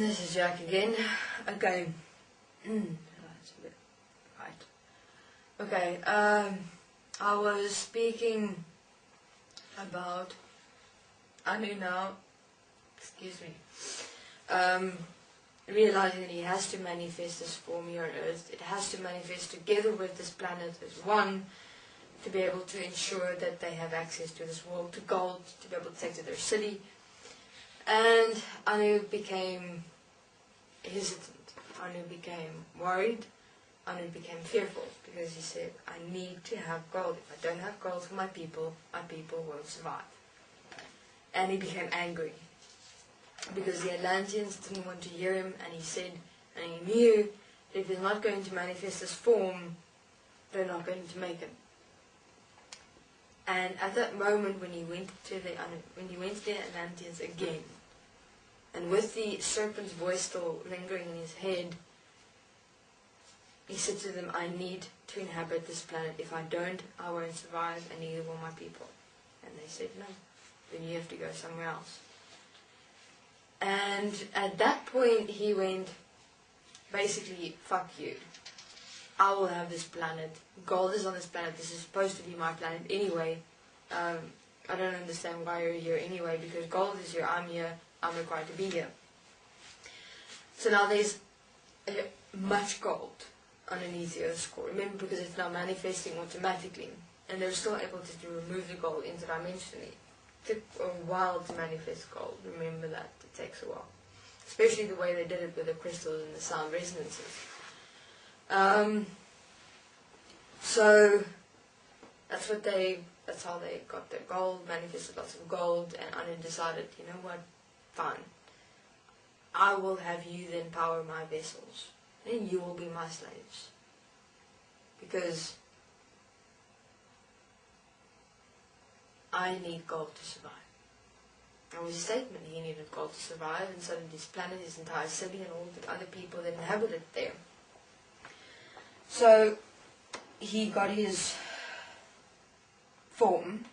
This is Jack again. Okay. That's a bit right. Okay. I was speaking about Anu now. Excuse me. Realizing that he has to manifest this form here on Earth. It has to manifest together with this planet as one, to be able to ensure that they have access to this world, to gold, to be able to take to their city. And Anu became hesitant. Anu became worried. Anu became fearful, because he said, I need to have gold. If I don't have gold for my people won't survive. And he became angry, because the Atlanteans didn't want to hear him, and he said, and he knew that if he's not going to manifest this form, they're not going to make it. And at that moment, when he went to the Atlanteans again, and with the serpent's voice still lingering in his head, he said to them, I need to inhabit this planet. If I don't, I won't survive, and neither will my people. And they said, no, then you have to go somewhere else. And at that point, he went, basically, fuck you. I will have this planet. Gold is on this planet. This is supposed to be my planet anyway. I don't understand why you're here anyway, because gold is here, I'm here, I'm required to be here. So now there's much gold underneath the Earth's core. Remember, because it's now manifesting automatically, and they're still able to remove the gold interdimensionally. It took a while to manifest gold. Remember that. It takes a while. Especially the way they did it with the crystals and the sound resonances. So that's how they got their gold, manifested lots of gold, and Anu decided, you know what, fine. I will have you then power my vessels, and you will be my slaves. Because I need gold to survive. It was a statement, he needed gold to survive, and so did his planet, his entire city, and all the other people that inhabited there. So he got his form,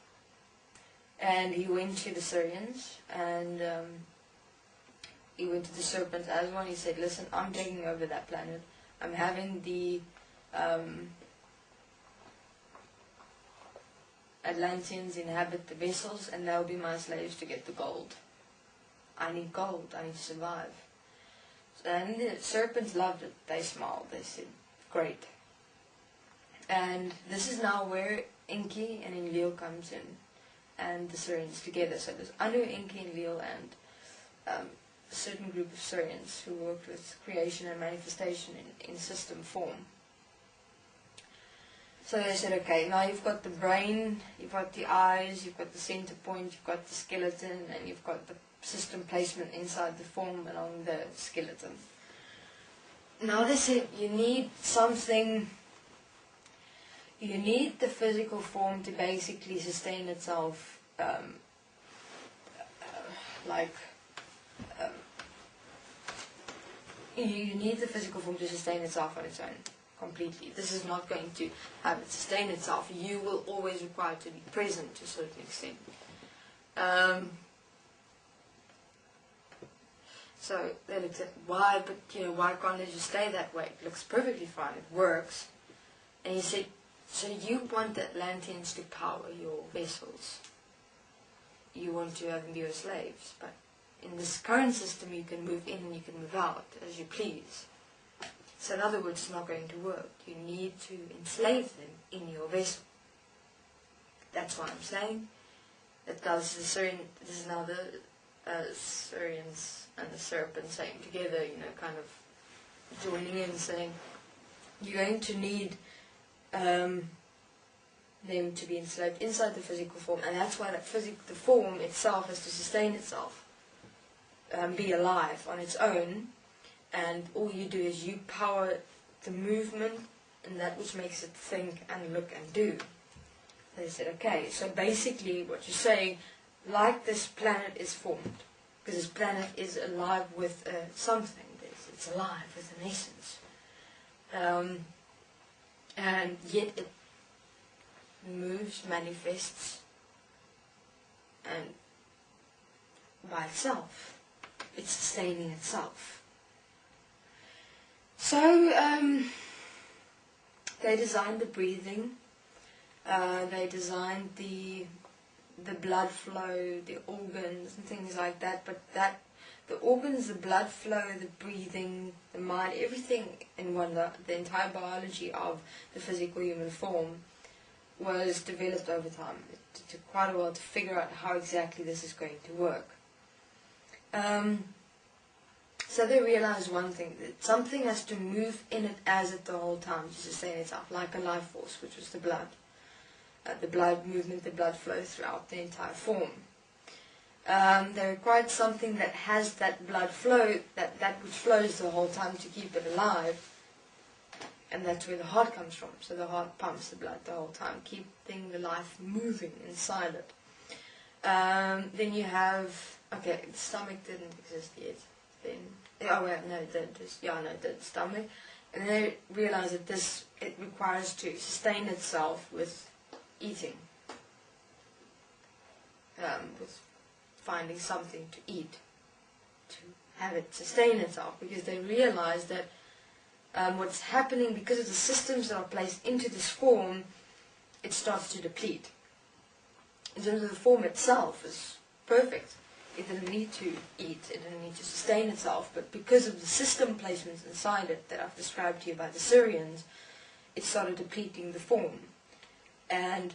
and he went to the Syrians, and he went to the serpent as one. He said, listen, I'm taking over that planet. I'm having the Atlanteans inhabit the vessels, and they'll be my slaves to get the gold. I need gold. I need to survive. And the serpents loved it. They smiled. They said, great. And this is now where Enki and Enlil comes in, and the Syrians together. So there's Anu, Enki, Enlil, and a certain group of Syrians who worked with creation and manifestation in system form. So they said, okay, now you've got the brain, you've got the eyes, you've got the center point, you've got the skeleton, and you've got the system placement inside the form along the skeleton. Now they said, you need something. You need the physical form to basically sustain itself, you need the physical form to sustain itself on its own, completely. This is not going to have it sustain itself. You will always require to be present to a certain extent. So they looked at why, but why can't it just stay that way? It looks perfectly fine, it works. And he said, so you want the Atlanteans to power your vessels. You want to have them be your slaves. But in this current system, you can move in and you can move out as you please. So in other words, it's not going to work. You need to enslave them in your vessel. That's what I'm saying. This is now the Syrians and the serpent saying together, kind of joining in, saying, you're going to need them to be enslaved inside the physical form, and that's why the form itself has to sustain itself, be alive on its own, and all you do is you power the movement and that which makes it think and look and do. They said, okay, so basically what you're saying, like this planet is formed, because this planet is alive with something, it's alive with an essence. And yet it moves, manifests, and by itself. It's sustaining itself. So they designed the breathing, they designed the blood flow, the organs and things like that, but the organs, the blood flow, the breathing, the mind, everything in one, the entire biology of the physical human form was developed over time. It took quite a while to figure out how exactly this is going to work. So they realized one thing, that something has to move in it as it the whole time to sustain itself, like a life force, which was the blood. The blood movement, the blood flow throughout the entire form. They required something that has that blood flow, that which flows the whole time to keep it alive. And that's where the heart comes from. So the heart pumps the blood the whole time, keeping the life moving inside it. Then you have, okay, the stomach didn't exist yet. Then, oh wait, no, it did. The stomach. And they realized that it requires to sustain itself with eating, with finding something to eat, to have it sustain itself, because they realized that what's happening, because of the systems that are placed into this form, it starts to deplete. In terms of the form itself is perfect. It didn't need to eat, it didn't need to sustain itself, but because of the system placements inside it that I've described to you by the Syrians, it started depleting the form. And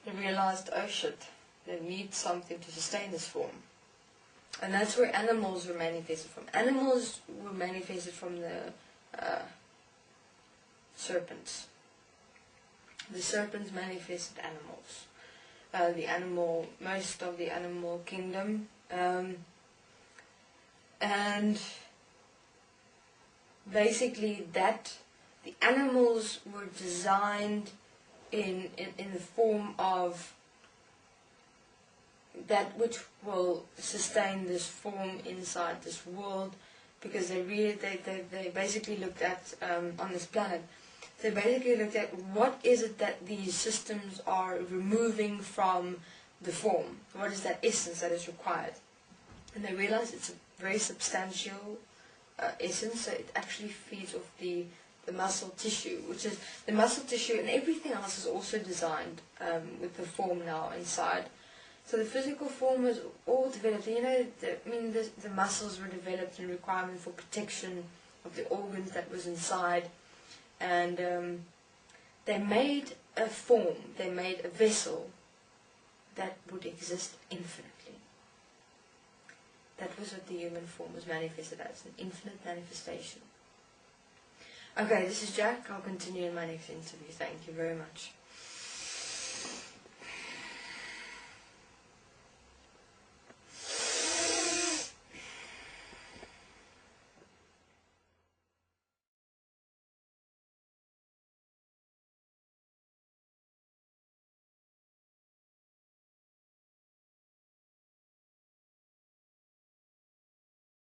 they realized, oh shit, they need something to sustain this form. And that's where animals were manifested from. Animals were manifested from the serpents. The serpents manifested animals. Most of the animal kingdom, and basically the animals were designed in the form of that which will sustain this form inside this world, because they basically looked at on this planet. They basically looked at what is it that these systems are removing from the form. What is that essence that is required? And they realized it's a very substantial essence, so it actually feeds off the muscle tissue, which is the muscle tissue, and everything else is also designed with the form now inside. So the physical form was all developed. You know, the muscles were developed in requirement for protection of the organs that was inside. And they made a form, they made a vessel that would exist infinitely. That was what the human form was manifested as, an infinite manifestation. Okay, this is Jack. I'll continue in my next interview. Thank you very much.